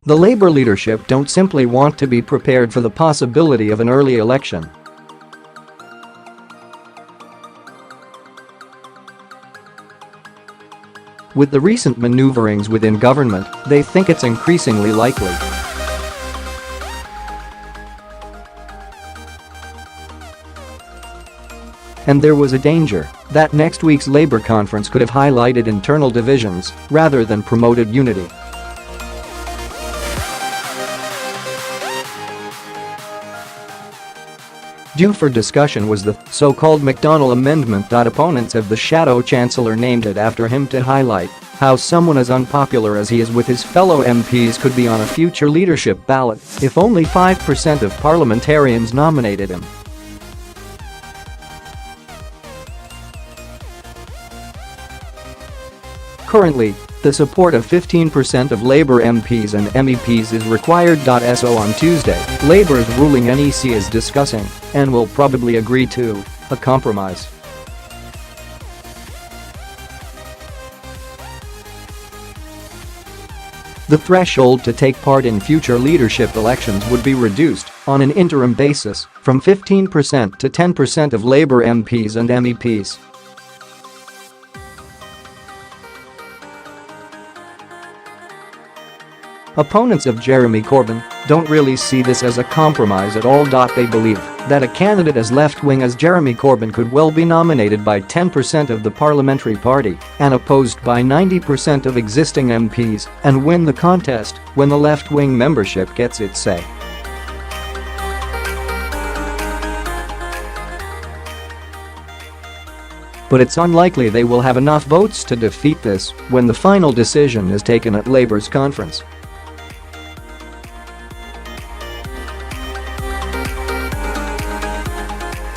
The Labour leadership don't simply want to be prepared for the possibility of an early election. With the recent maneuverings within government, they think it's increasingly likely. And there was a danger that next week's Labour conference could have highlighted internal divisions rather than promoted unity. Due for discussion was the so-called McDonnell Amendment. Opponents of the Shadow Chancellor named it after him to highlight how someone as unpopular as he is with his fellow MPs could be on a future leadership ballot if only 5% of parliamentarians nominated him. Currently, the support of 15% of Labour MPs and MEPs is required. So on Tuesday, Labour's ruling NEC is discussing, and will probably agree to, a compromise. The threshold to take part in future leadership elections would be reduced, on an interim basis, from 15% to 10% of Labour MPs and MEPs. Opponents of Jeremy Corbyn don't really see this as a compromise at all. They believe that a candidate as left-wing as Jeremy Corbyn could well be nominated by 10% of the parliamentary party and opposed by 90% of existing MPs and win the contest when the left-wing membership gets its say. But it's unlikely they will have enough votes to defeat this when the final decision is taken at Labour's conference.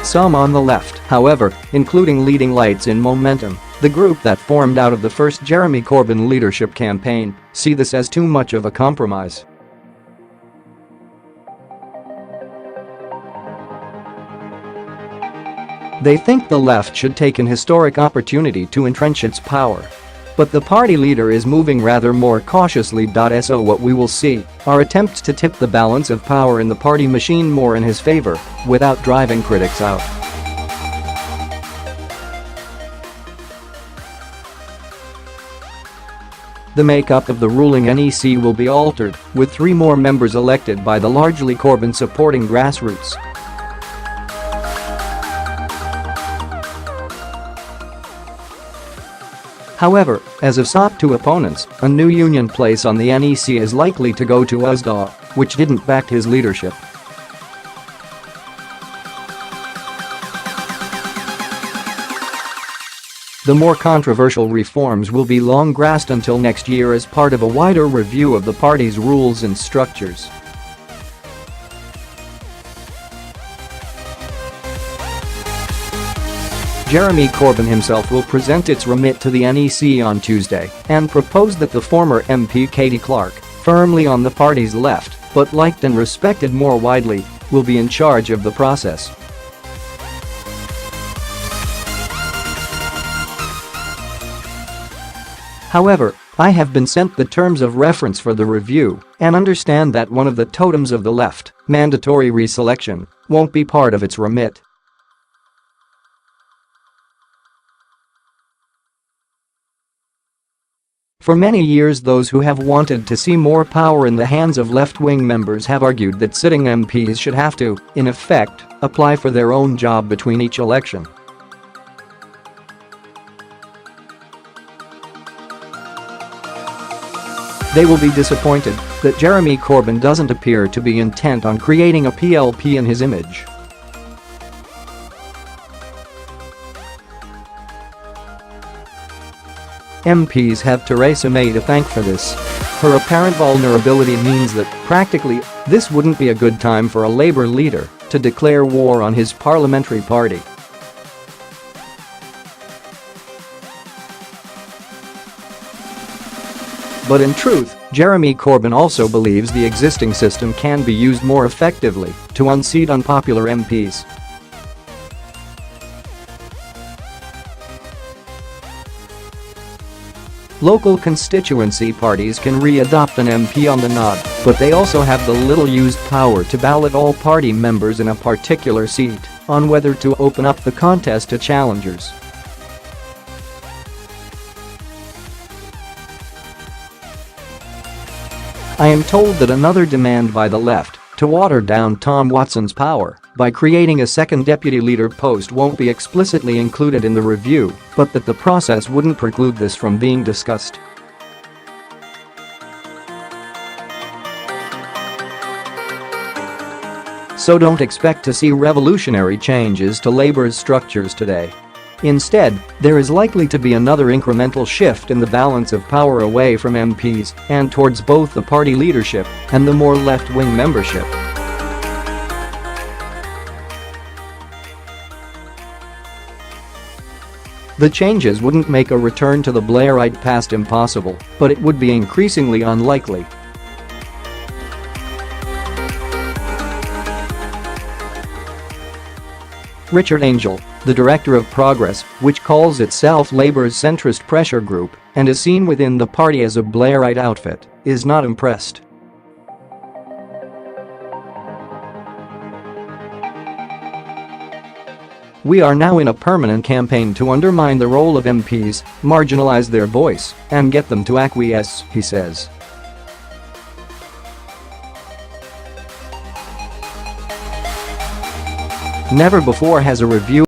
Some on the left, however, including leading lights in Momentum, the group that formed out of the first Jeremy Corbyn leadership campaign, see this as too much of a compromise. They think the left should take an historic opportunity to entrench its power. But the party leader is moving rather more cautiously. So what we will see are attempts to tip the balance of power in the party machine more in his favor, without driving critics out. The makeup of the ruling NEC will be altered, with 3 more members elected by the largely Corbyn-supporting grassroots. However, as a sop to opponents, a new union place on the NEC is likely to go to USDA, which didn't back his leadership. The more controversial reforms will be long grasped until next year as part of a wider review of the party's rules and structures. Jeremy Corbyn himself will present its remit to the NEC on Tuesday and propose that the former MP Katie Clark, firmly on the party's left but liked and respected more widely, will be in charge of the process. However, I have been sent the terms of reference for the review and understand that one of the totems of the left, mandatory reselection, won't be part of its remit. For many years, those who have wanted to see more power in the hands of left-wing members have argued that sitting MPs should have to, in effect, apply for their own job between each election. They will be disappointed that Jeremy Corbyn doesn't appear to be intent on creating a PLP in his image. MPs have Theresa May to thank for this. Her apparent vulnerability means that, practically, this wouldn't be a good time for a Labour leader to declare war on his parliamentary party. But in truth, Jeremy Corbyn also believes the existing system can be used more effectively to unseat unpopular MPs. Local constituency parties can re-adopt an MP on the nod, but they also have the little-used power to ballot all party members in a particular seat on whether to open up the contest to challengers. I am told that another demand by the left to water down Tom Watson's power by creating a second deputy leader post won't be explicitly included in the review, but that the process wouldn't preclude this from being discussed. So don't expect to see revolutionary changes to Labour's structures today. Instead, there is likely to be another incremental shift in the balance of power away from MPs and towards both the party leadership and the more left-wing membership. The changes wouldn't make a return to the Blairite past impossible, but it would be increasingly unlikely. Richard Angel, the director of Progress, which calls itself Labour's centrist pressure group and is seen within the party as a Blairite outfit, is not impressed. "We are now in a permanent campaign to undermine the role of MPs, marginalize their voice, and get them to acquiesce," he says. Never before has a review